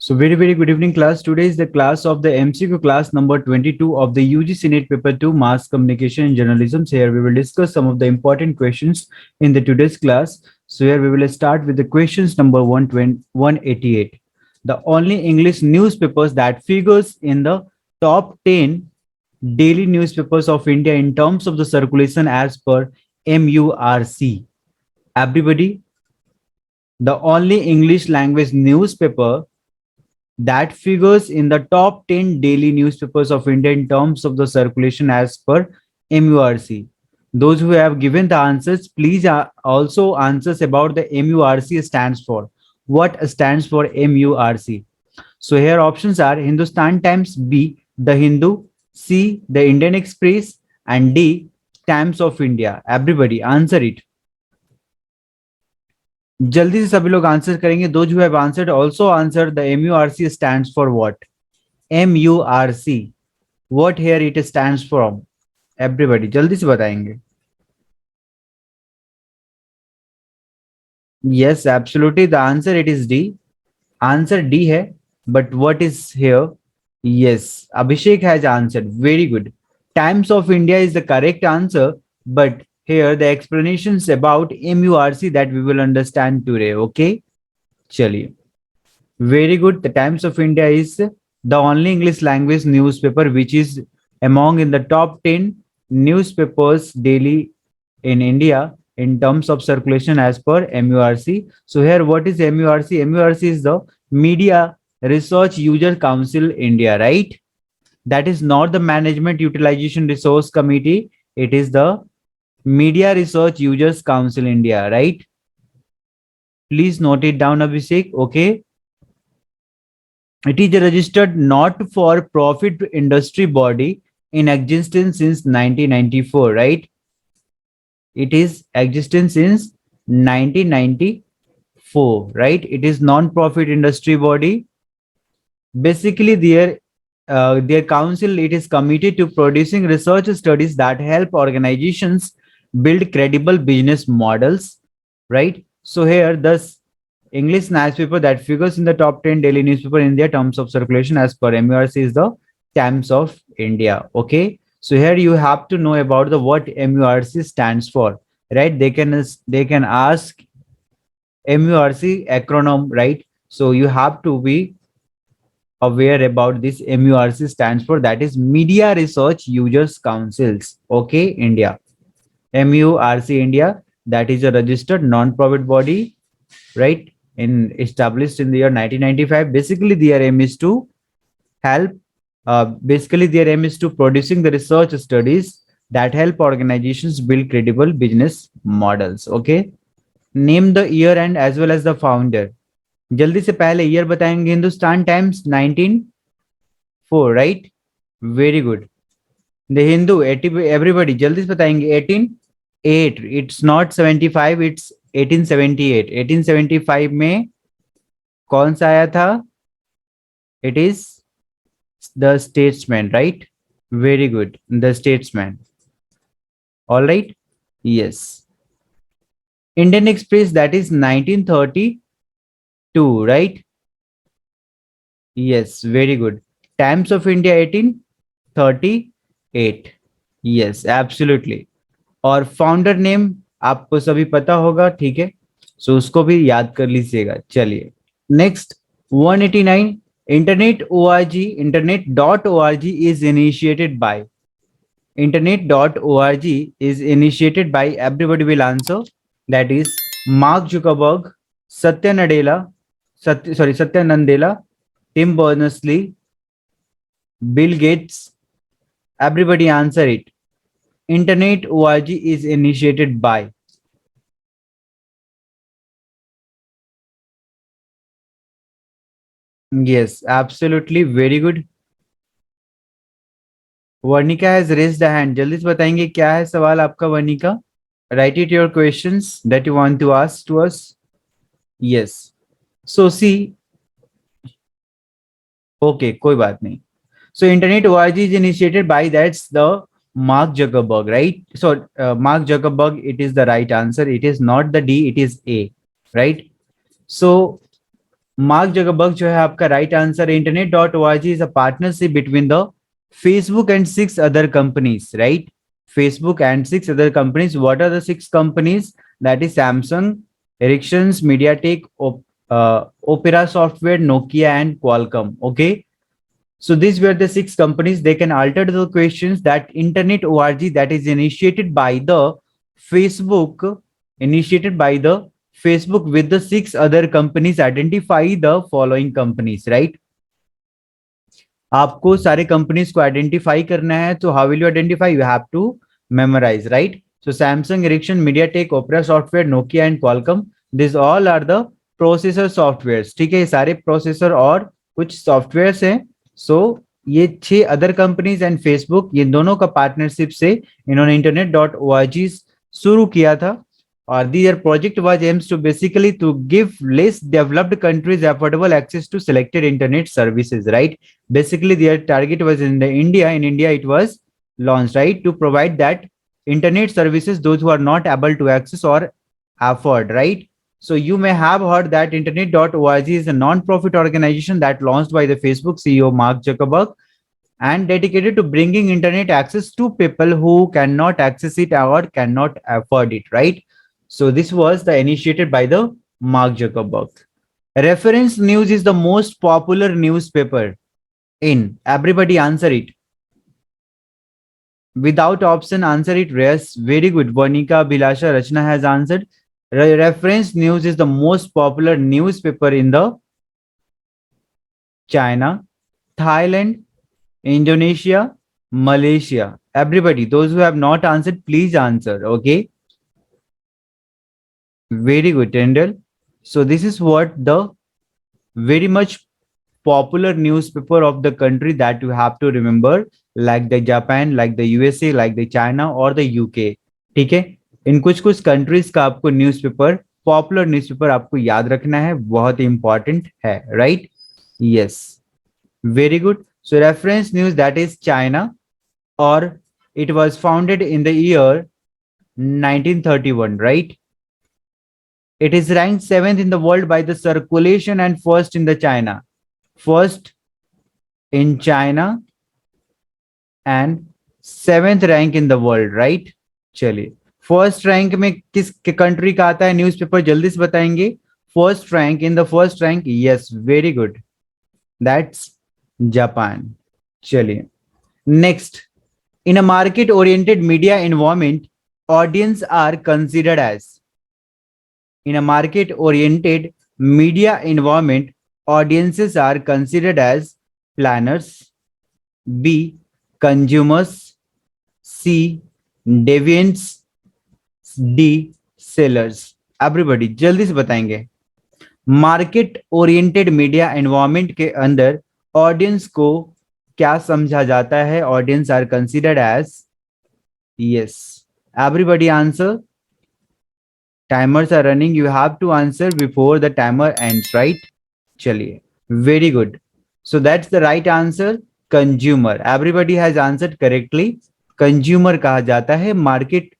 So very good evening class. Today is the class of the MCQ class number 22 of the UGC-NET paper 2 Mass Communication and Journalism. So here we will discuss some of the important questions in the today's class. So here we will start with the questions number 188. The only English newspapers that figures in the top 10 daily newspapers of India in terms of the circulation as per MURC. Everybody, the only English language newspaper that figures in the top 10 daily newspapers of India in terms of the circulation as per MURC. Those who have given the answers, please also answers about the MURC stands for. What stands for MURC? So here options are Hindustan Times, B, The Hindu, C, The Indian Express, and D, Times of India. Everybody answer it. जल्दी से सभी लोग answer करेंगे. Those who have answered also answer the MURC stands for what? MURC. What here it stands from? Everybody जल्दी से बताएंगे. Yes, absolutely. The answer it is D. Answer D है. But what is here? Yes, Abhishek has answered. Very good. Times of India is the correct answer, but here the explanations about MURC that we will understand today. Okay, chaliye. Very good. The Times of India is the only English language newspaper which is among in the top 10 newspapers daily in India in terms of circulation as per MURC. So here what is MURC? MURC is the Media Research User Council India, right? That is not the Management Utilization Resource Committee. It is the Media Research Users Council India, right? Please note it down, Abhishek. Okay. It is a registered not-for-profit industry body in existence since 1994, right? It is existence since 1994, right? It is non-profit industry body. Basically, their council, it is committed to producing research studies that help organizations build credible business models, right? So here, thus, English newspaper that figures in the top 10 daily newspaper in their terms of circulation as per MURC is the Times of India. Okay, so here you have to know about the what MURC stands for, right? They can ask MURC acronym, right? So you have to be aware about this. MURC stands for, that is Media Research Users Councils. Okay, India. MURC India, that is a registered non-profit body, right? Established in the year 1995. Basically, their aim is to help. Basically, their aim is to producing the research studies that help organizations build credible business models. Okay. Name the year and as well as the founder. जल्दी से पहले year बताएंगे. Hindustan times 1904, right? Very good. The Hindu 80. Everybody जल्दी से बताएंगे. 1808. It's not 75, it's 1878. 1875 में कौन सा आया था? It is the statesman, right? Very good. The statesman. All right. Yes. Indian express, that is 1932, right? Yes, very good. Times of India 1838. Yes, absolutely. और founder name आपको सभी पता होगा, ठीक है? सो उसको भी याद कर लीजिएगा. चलिए next 189. internet.org is initiated by. internet.org is initiated by, everybody will answer, that is Mark Zuckerberg, Satya Nadella, Tim Berners-Lee, Bill Gates. Everybody answer it. Internet.org is initiated by. Yes, absolutely. Very good. Varnika has raised the hand. जल्दी से बताएंगे क्या है सवाल आपका Varnika. Write it your questions that you want to ask to us. Yes. So see. Okay, कोई बात नहीं. So Internet.org is initiated by, that's the Mark Zuckerberg, right? So Mark Zuckerberg, it is the right answer. It is not the D, it is A, right? So Mark Zuckerberg जो है आपका right answer. Internet dot O R G is a partnership between the Facebook and six other companies, right? Facebook and six other companies. What are the six companies? That is Samsung, Ericsson's, MediaTek, Opera Software, Nokia, and Qualcomm. Okay. So these were the six companies. They can alter the questions that Internet org that is initiated by the Facebook with the six other companies. Identify the following companies, right? आपको सारे companies को identify करना है, तो how will you identify? You have to memorise, right? So Samsung, Ericsson, MediaTek, Opera software, Nokia and Qualcomm, this all are the processor softwares. ठीक है, ये सारे प्रोसेसर और कुछ सॉफ्टवेयर्स हैं। सो ये 6 अदर कंपनीज एंड फेसबुक, ये दोनों का पार्टनरशिप से इन्होंने internet dot O R G शुरू किया था। or their project was aims to basically to give less developed countries affordable access to selected internet services, right? Basically their target was in the India. In India it was launched, right, to provide that internet services those who are not able to access or afford, right? So you may have heard that internet.org is a non-profit organization that launched by the Facebook CEO Mark Zuckerberg and dedicated to bringing internet access to people who cannot access it or cannot afford it, right? So this was the initiated by the Mark Zuckerberg. Reference news is the most popular newspaper in. Everybody answer it. Without option, answer it. Yes, very good. Vanika, Bilasha, Rachna has answered. Reference news is the most popular newspaper in the China, Thailand, Indonesia, Malaysia. Everybody, those who have not answered, please answer. Okay. Very good, Tendel. So this is what the very much popular newspaper of the country that you have to remember, like the Japan, like the USA, like the China or the UK. ठीक है, इन कुछ कुछ countries का आपको newspaper, popular newspaper आपको याद रखना है, बहुत इंपॉर्टेंट है, right? Yes, very good. So reference news that is China, और it was founded in the year 1931, right? It is ranked 7th in the world by the circulation and first in the China. First in China and 7th rank in the world, right? चलिए, first rank में किस country का आता है newspaper, जल्दी से बताएंगे. First rank, in the first rank, yes, very good, that's Japan. चलिए, next. In a market oriented media environment, audience are considered as. In a market-oriented media environment, audiences are considered as planners, B, consumers, C, deviants, D, sellers. Everybody, जल्दी से बताएंगे. Market oriented media environment के अंदर audience को क्या समझा जाता है? Audience are considered as, yes, everybody answer. Timers are running. You have to answer before the timer ends, right? Chaliye. Very good. So that's the right answer. Consumer. Everybody has answered correctly. Consumer कहा जाता है market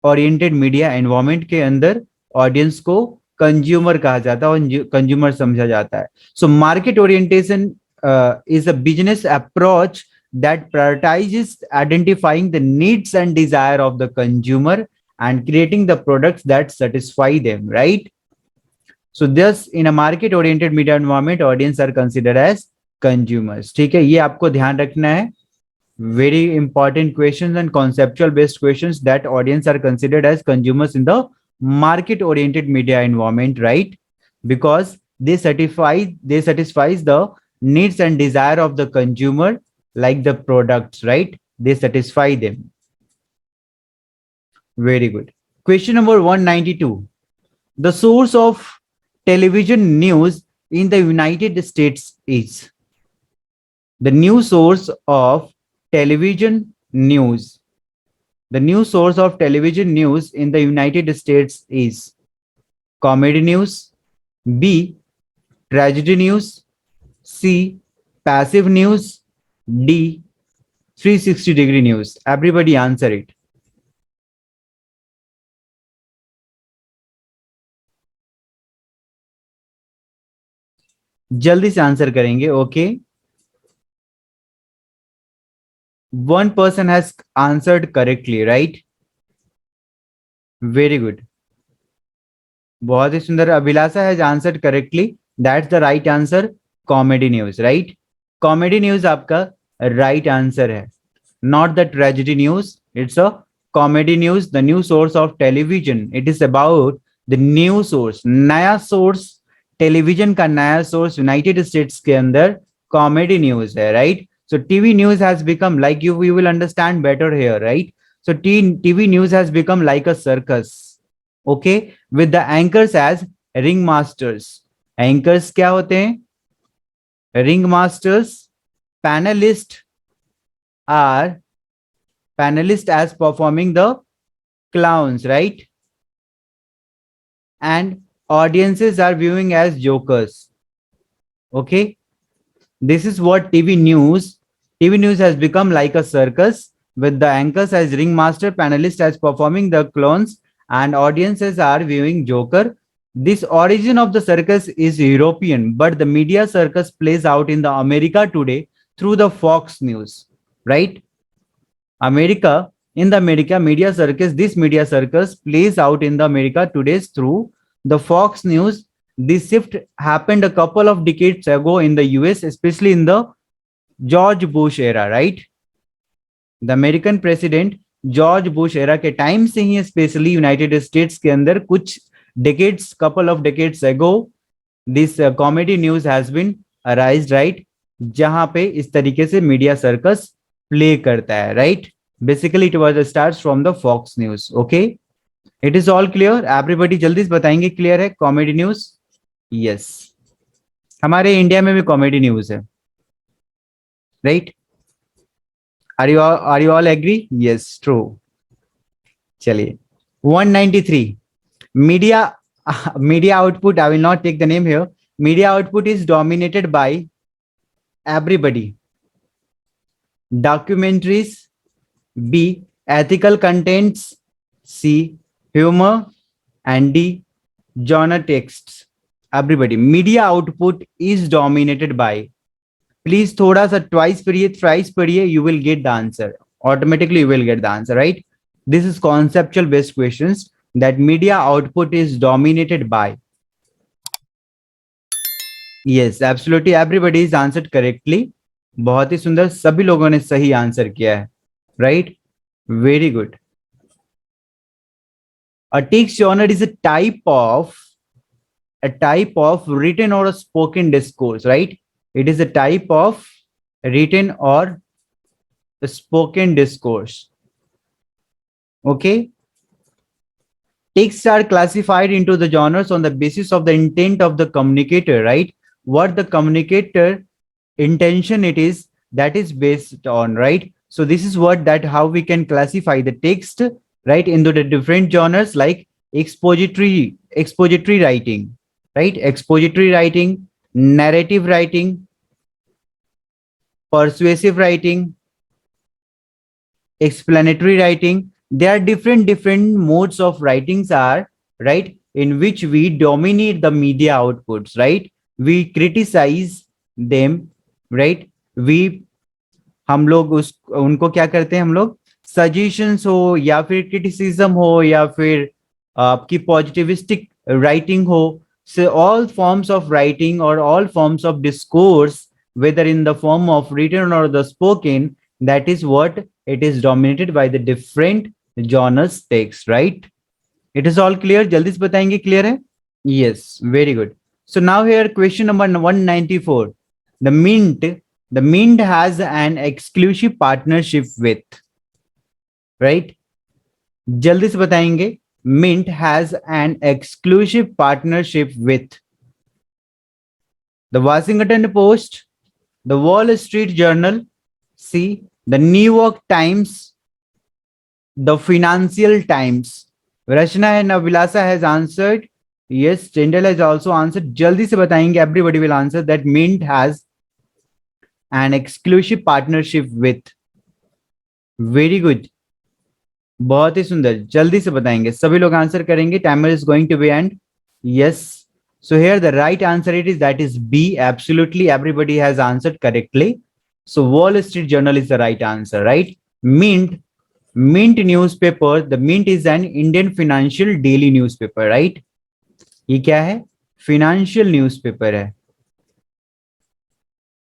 oriented media environment के अंदर audience को consumer कहा जाता है और कंज्यूमर समझा जाता है. So market orientation is a business approach that prioritizes identifying the needs and desire of the consumer and creating the products that satisfy them, right? So thus in a market oriented media environment, audience are considered as consumers. ठीक है, ये आपको ध्यान रखना है. Very important questions and conceptual based questions, that audience are considered as consumers in the market oriented media environment, right? Because they satisfies the needs and desire of the consumer, like the products, right? They satisfy them. Very good. Question number 192. The source of television news in the United States is. The news source of television news. The news source of television news in the United States is comedy news, B, tragedy news, C, passive news, D, 360-degree news. Everybody answer it. जल्दी से answer करेंगे. Okay, one person has answered correctly, right? Very good. बहुत ही सुंदर. Abhilasha has answered correctly. That's the right answer. Comedy news, right? Comedy news आपका right answer है. Not the tragedy news, it's a comedy news, the new source of television. It is about the new source, नया source, television का नया source United States के अंदर comedy news है, right? So TV news has become like you will understand better here, right? So TV news has become like a circus, okay, with the anchors as ringmasters. Anchors क्या होते हैं? Ringmasters. Panelists are panelists as performing the clowns, right? And audiences are viewing as jokers. Okay, this is what TV news. TV news has become like a circus with the anchors as ringmaster, panelists as performing the clowns, and audiences are viewing joker. This origin of the circus is European, but the media circus plays out in the America today through the Fox News, right? America, in the America media circus, this media circus plays out in the America today through the Fox News. This shift happened a couple of decades ago in the US, especially in the George Bush era, right? The American president George Bush era के time से ही specially United States के अंदर कुछ decades, couple of decades ago, this comedy news has been arised, right? जहां पे इस तरीके से मीडिया सर्कस प्ले करता है, right? Basically it was starts from the Fox News. Okay, it is all clear? Everybody जल्दी से बताएंगे क्लियर है कॉमेडी न्यूज? यस, हमारे इंडिया में भी कॉमेडी न्यूज है, right? Are you all agree? Yes, true. चलिए 193 media output. I will not take the name here. Media output is dominated by everybody. Documentaries, B, ethical contents, C, humor, and D, genre texts. Everybody, media output is dominated by. Please थोड़ा सा twice पढ़िए, thrice पढ़िए, you will get the answer. Automatically you will get the answer, right? This is conceptual based questions that media output is dominated by. Yes, absolutely everybody is answered correctly. बहुत ही सुंदर, सभी लोगों ने सही answer किया है, right? Very good. A text genre is a type of written or a spoken discourse, right? It is a type of written or spoken discourse. Okay. Texts are classified into the genres on the basis of the intent of the communicator, right? What the communicator intention it is, that is based on, right? So this is what that how we can classify the text, right, into the different genres like expository writing, right? Expository writing, narrative writing, persuasive writing, explanatory writing. There are different modes of writings are, right, in which we dominate the media outputs, right? We criticize them, right? We हम लोग उनको क्या करते हैं, हम लोग suggestions हो या फिर क्रिटिसिज्म हो या फिर आपकी पॉजिटिविस्टिक राइटिंग हो, so all forms of writing or all forms of discourse, whether in the form of written or the spoken, that is what it is dominated by the different genres text, right? It is all clear? जल्दी से बताएंगे clear है? Yes, very good. So now here question number 194. The Mint has an exclusive partnership with, right? जल्दी से बताएंगे. Mint has an exclusive partnership with the Washington Post, the Wall Street Journal, C, the New York Times, the Financial Times. Rachna and Avilasa has answered. Yes, Tyndall has also answered. Jaldi se batayenge, everybody will answer that Mint has an exclusive partnership with. Very good. बहुत ही सुंदर, जल्दी से बताएंगे, सभी लोग answer करेंगे. Timer is going to be end. Yes, So here the right answer it is, that is B. Absolutely everybody has answered correctly. So Wall Street Journal is the right answer, right? Mint newspaper. The Mint is an Indian financial daily newspaper, right? ये क्या है? Financial newspaper है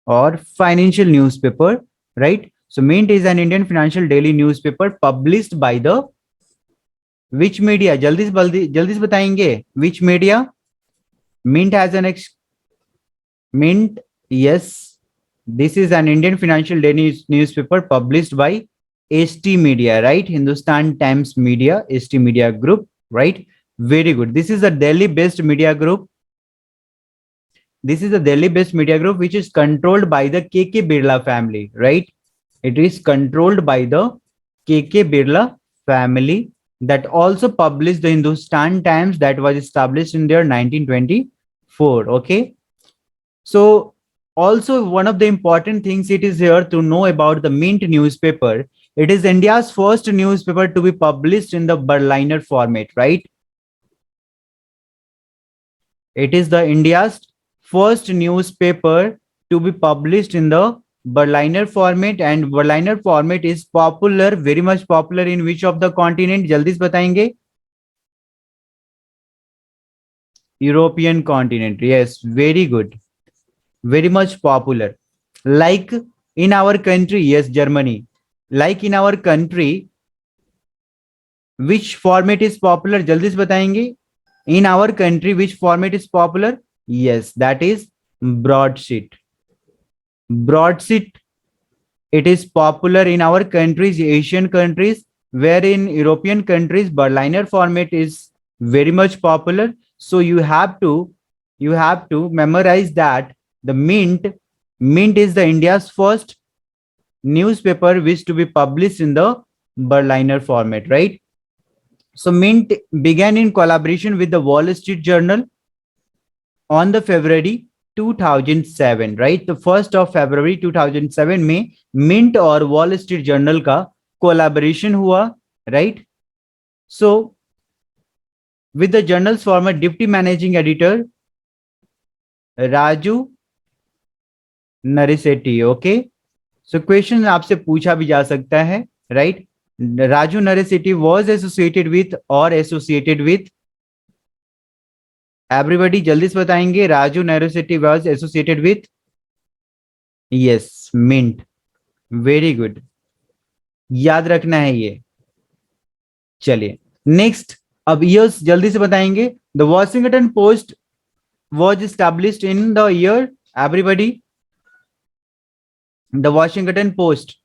और financial newspaper, right? So Mint is an Indian financial daily newspaper published by the which media? जल्दी से बताएंगे. Which media? Mint has an Mint, yes. This is an Indian financial daily newspaper published by ST Media, right? Hindustan Times Media, ST Media Group, right? Very good. This is a Delhi-based media group. This is a Delhi-based media group which is controlled by the KK Birla family, right? It is controlled by the KK Birla family that also published the Hindustan Times that was established in their 1924, okay? So also one of the important things it is here to know about the Mint newspaper. It is India's first newspaper to be published in the Berliner format, right? It is the India's first newspaper to be published in the Berliner format, and Berliner format is popular, very much popular in which of the continent? जल्दी से बताएंगे. European continent. Yes, very good. Very much popular. Like in our country, yes, Germany. Like in our country, which format is popular? जल्दी से बताएंगे. In our country, which format is popular? Yes, that is broadsheet. Broadsheet, it is popular in our countries, Asian countries, where in European countries, Berliner format is very much popular. So you have to memorize that the Mint is the India's first newspaper which to be published in the Berliner format, right? So Mint began in collaboration with the Wall Street Journal on the February 2007, right? The 1st of February 2007 में Mint और Wall Street Journal का collaboration हुआ, right? So with the journal's former deputy managing editor Raju Narisetti, okay? So question आपसे पूछा भी जा सकता है, right? Raju Narisetti was associated with or associated with, everybody जल्दी से बताएंगे. Raju Narisetti was associated with, yes, Mint. Very good. याद रखना है ये. चलिए नेक्स्ट. अब ये जल्दी से बताएंगे. The Washington post was established in the year, everybody. The Washington Post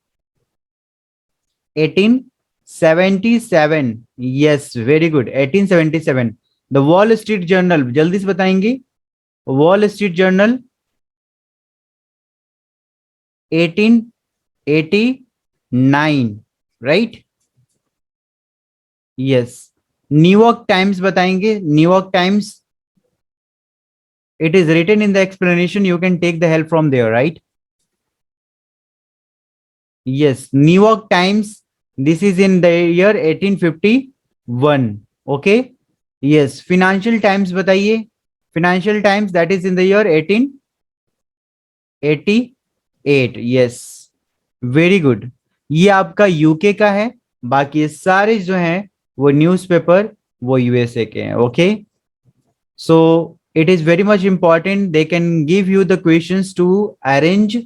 1877. Yes, very good. 1877. The Wall Street Journal जल्दी से बताएंगे. Wall Street Journal 1889, right? Yes. New York Times बताएंगे. New York Times, it is written in the explanation, you can take the help from there, right? Yes, New York Times, this is in the year 1851, okay? Yes, Financial Times बताइए. Financial Times, that is in the year 1888. Yes, very good. ये आपका UK का है, बाकी सारे जो हैं वो न्यूज़पेपर वो यूएसए के हैं, okay? So it is very much important. They can give you the questions to arrange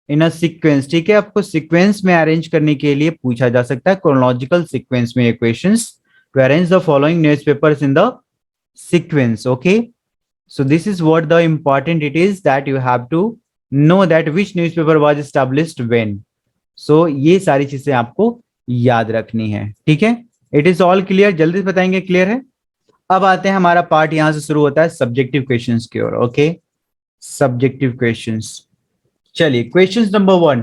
in a sequence. ठीक है, आपको sequence में arrange करने के लिए पूछा जा सकता है, chronological sequence में ये questions to arrange the following newspapers in the sequence. Okay, so this is what the important it is, that you have to know that which newspaper was established when. So ये सारी चीजें आपको याद रखनी है. ठीक है, it is all clear. जल्दी से बताएंगे clear है. अब आते हैं, हमारा पार्ट यहां से शुरू होता है सब्जेक्टिव क्वेश्चंस की ओर. Okay, subjective questions. चलिए, question number 1.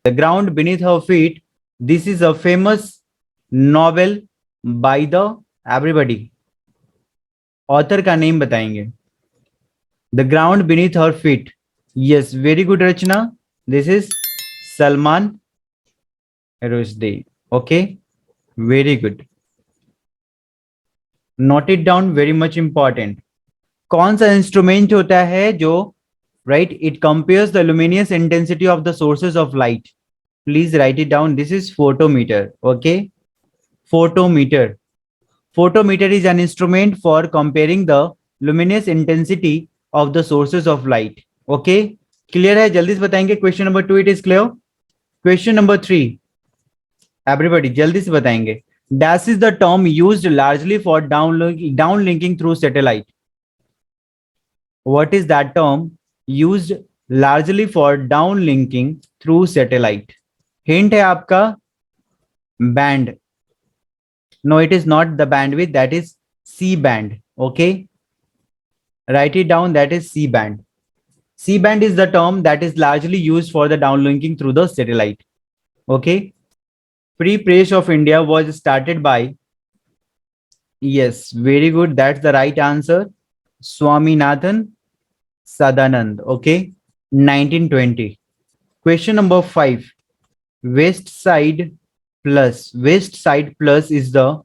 The ground beneath our feet, this is a famous novel by the, everybody author का नेम बताएंगे. The ground beneath our feet. Yes, very good Rachna. This is Salman Rushdie. Okay, very good. Note it down, very much important. कौन सा instrument होता है जो right it compares the luminous intensity of the sources of light. Please write it down. This is photometer. Okay, photometer. Photometer is an instrument for comparing the luminous intensity of the sources of light. Okay, clear है? जल्दी से बताएंगे. Question number 2 it is clear. Question number 3 everybody जल्दी से बताएंगे. Dash is the term used largely for downlinking through satellite. What is that term used largely for downlinking through satellite? Hint है आपका band. No, it is not the bandwidth. That is C band. Okay, write it down. That is C band. C band is the term that is largely used for the downlinking through the satellite. Okay, Free Press of India was started by. Yes, very good. That's the right answer. Swaminathan Sadanand. Okay, 1920. Question number 5. West Side Plus. West Side Plus is the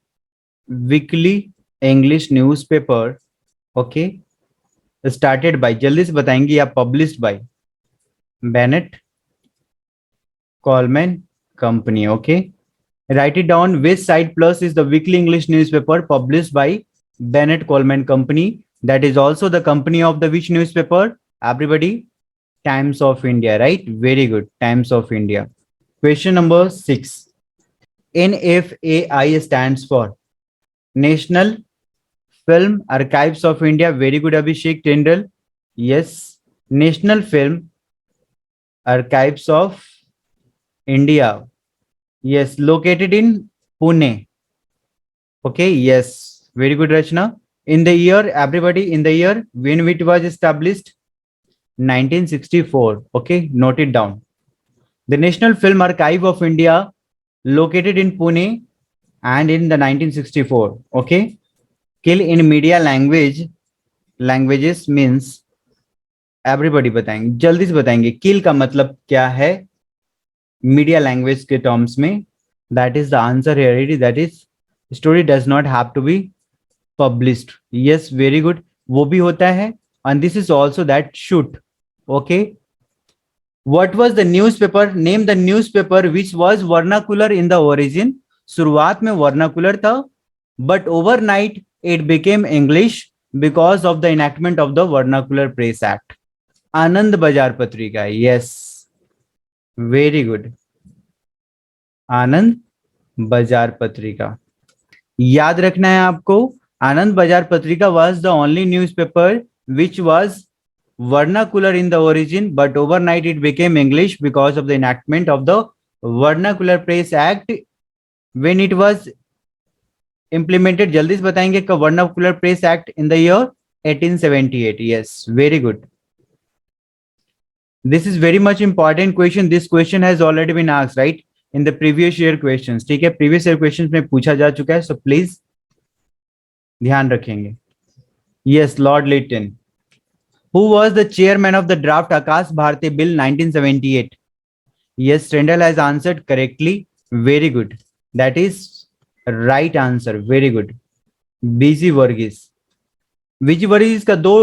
weekly English newspaper. Okay, started by. जल्दी से बताएंगे या published by Bennett Coleman Company. Okay, write it down. West Side Plus is the weekly English newspaper published by Bennett Coleman Company. That is also the company of the which newspaper? Everybody, Times of India, right? Very good. Times of India. Question number 6. NFAI stands for National Film Archives of India. Very good, Abhishek Tindal. Yes, National Film Archives of India. Yes, located in Pune. Okay, yes, very good, Rachna. In the year, everybody, in the year when it was established, 1964. Okay, note it down. The National Film Archive of India, located in Pune, and in the 1964. Okay, kill in media languages means. Everybody बताएंगे, जल्दी से बताएंगे kill का मतलब क्या है media language के terms में. That is the answer here. That is story does not have to be published. Yes, very good. वो भी होता है and this is also that should. Okay, what was the newspaper? Name the newspaper which was vernacular in the origin. शुरुआत में vernacular था but overnight it became English because of the enactment of the vernacular press act. Anand Bazar Patrika. Yes, very good. आनंद बाजार पत्रिका याद रखना है आपको. आनंद बाजार पत्रिका was the only newspaper which was vernacular in the origin, but overnight it became English because of the enactment of the Vernacular Press Act. When it was implemented, जल्दी से बताएंगे कब Vernacular Press Act? In the year 1878. Yes, very good. This is very much important question. This question has already been asked, right? In the previous year questions. ठीक है, previous year questions में पूछा जा चुका है, so please ध्यान रखेंगे. Yes, Lord Lytton. Who was the chairman of the draft Akash Bharati Bill 1978? Yes, Stendhal has answered correctly. Very good. That is right answer. Very good. BG Varghese. BG Varghese का दो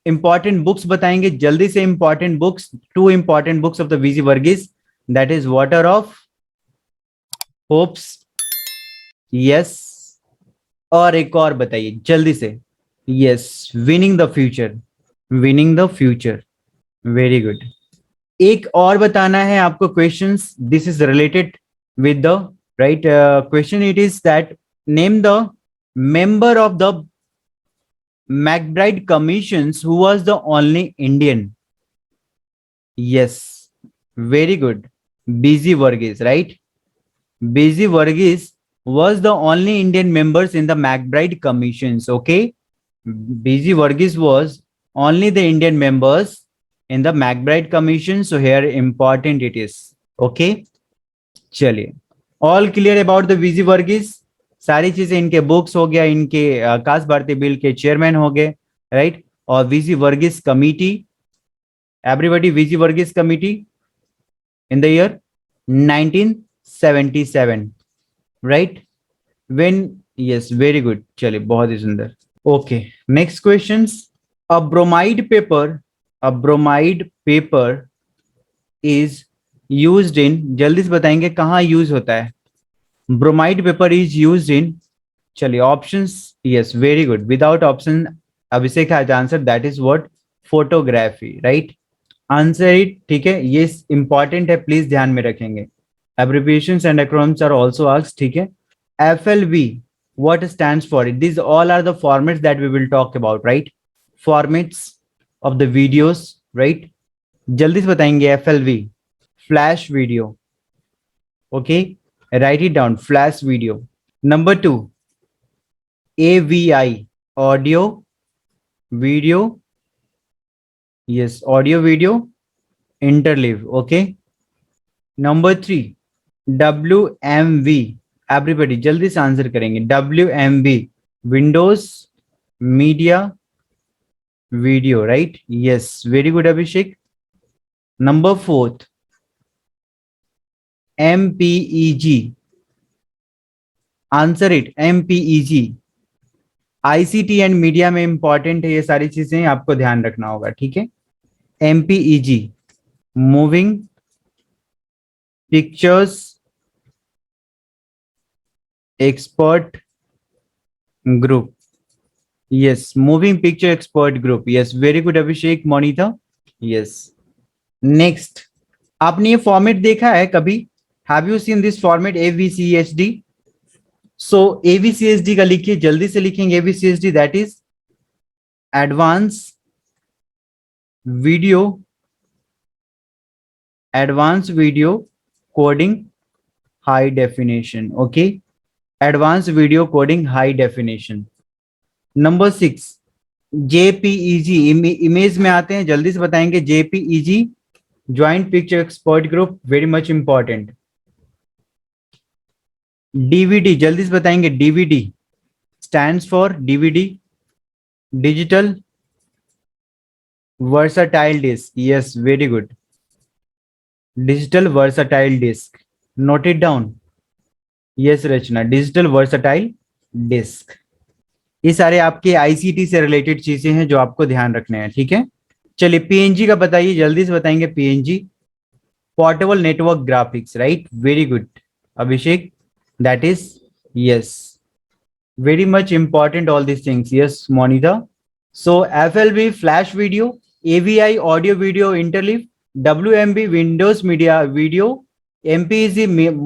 important books बताएंगे जल्दी से. important books, two important books of the BG Varghese. That is Water of Hopes. Yes. और एक और बताइए जल्दी से. Yes, Winning the Future. Winning the Future. Very good. एक और बताना है आपको questions. This is related with the right question. It is that name the member of the McBride Commissions who was the only Indian. Yes, very good. BG Varghese, right? BG Varghese was the only Indian members in the McBride Commissions. Okay, BG Varghese was only the Indian members in the McBride Commission. So here important it is. Okay, चलिए, all clear about the BG Varghese. सारी चीजें, इनके books हो गया, इनके Akash Bharati bill के chairman हो गए, राइट? और B G Verghese committee, everybody, B G Verghese committee in the year 1977, right? When, yes, very good. चलिए, बहुत ही सुंदर. Okay, next questions. A bromide paper is used in, जल्दी से बताएंगे कहाँ यूज होता है. Bromide paper is used in, चलिए options, yes very good, without option Abhishek has answer, that is what, photography, right. Answer it, ठीक है, ये इंपॉर्टेंट है, प्लीज ध्यान में रखेंगे. Abbreviations and acronyms are also asked, ठीक है. FLV, what stands for it? These all are the formats that we will talk about, right? Formats of the videos, right? जल्दी से बताएंगे. FLV, flash video. Okay, write it down, flash video. Number 2, AVI, audio video, yes, audio video interleave. Okay. Number 3, WMV, everybody जल्दी से answer करेंगे. WMV, Windows media video, right. Yes, very good Abhishek. Number 4, MPEG, answer it. MPEG, ICT and media में important है, ये सारी चीजें आपको ध्यान रखना होगा, ठीक है. MPEG, moving pictures expert group, yes, moving picture expert group, yes, very good Abhishek, Monita, yes. Next, आपने ये फॉर्मेट देखा है कभी? Have you seen this format AVCHD? So AVCHD का लिखिए, जल्दी से लिखेंगे. AVCHD, that is advanced video coding high definition, okay. Advanced video coding high definition. Number 6, JPEG, image में आते हैं, जल्दी से बताएंगे. JPEG, joint picture expert group, very much important. DVD, जल्दी से बताएंगे. DVD stands for DVD, digital versatile disc, yes, very good, digital versatile disc, note it down. Yes Rachna, digital versatile disc. ये सारे आपके आईसीटी से रिलेटेड चीजें हैं जो आपको ध्यान रखने हैं, ठीक है. चलिए पीएनजी का बताइए, जल्दी से बताएंगे. PNG, portable network graphics, right, very good Abhishek, that is, yes, very much important all this things, yes Monika. So FLV, flash video, AVI, audio video interleave, WMB, Windows media video, MPEG,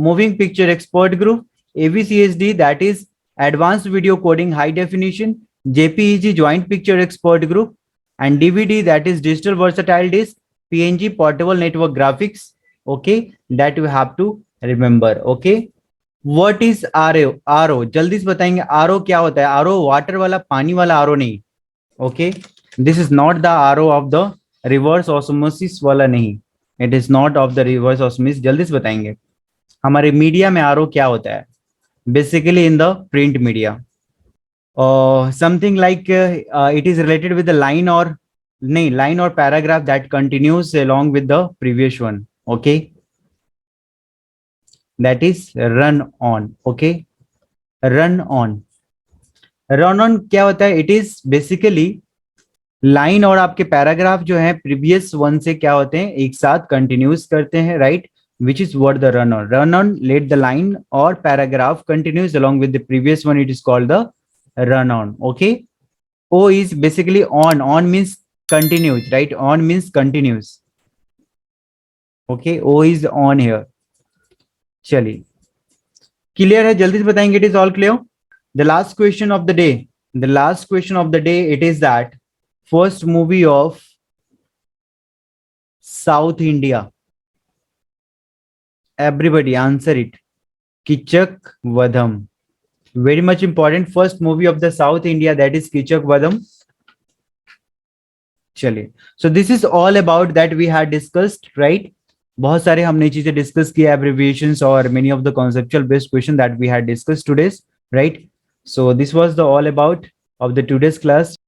moving picture expert group, AVCHD, that is advanced video coding high definition, JPEG, joint picture expert group, and DVD, that is digital versatile disk, PNG, portable network graphics, okay, that you have to remember, okay. What is RO? जल्दी से बताएंगे. RO क्या होता है? RO water वाला, पानी वाला RO नहीं, okay. This is not the RO of the reverse osmosis वाला नहीं, it is not of the reverse osmosis. जल्दी से बताएंगे हमारे मीडिया में आरओ क्या होता है. Basically in the print media, something like it is related with the line और नहीं, लाइन और paragraph that continues along with the previous one, okay, that is run on, okay. Run on, run on क्या होता है? It is basically line और आपके paragraph जो है प्रीवियस वन से क्या होते हैं, एक साथ कंटिन्यूस करते हैं, right, which is what the run on. Run on let the line और paragraph continuous along with the previous one, it is called the run on, okay. O is basically on, on means continuous, right, on means continuous, okay. O is on here. चलिए clear है, जल्दी से बताएंगे. It is all clear. The last question of the day, the last question of the day, it is that first movie of South India, everybody answer it. Kichak Vadham, very much important. First movie of the South India, that is Kichak Vadham. चलिए, so this is all about that we had discussed, right. बहुत सारे हमने चीजें discuss किया, abbreviations और many of the conceptual based question that we had discussed today, right. So this was the all about of the today's class.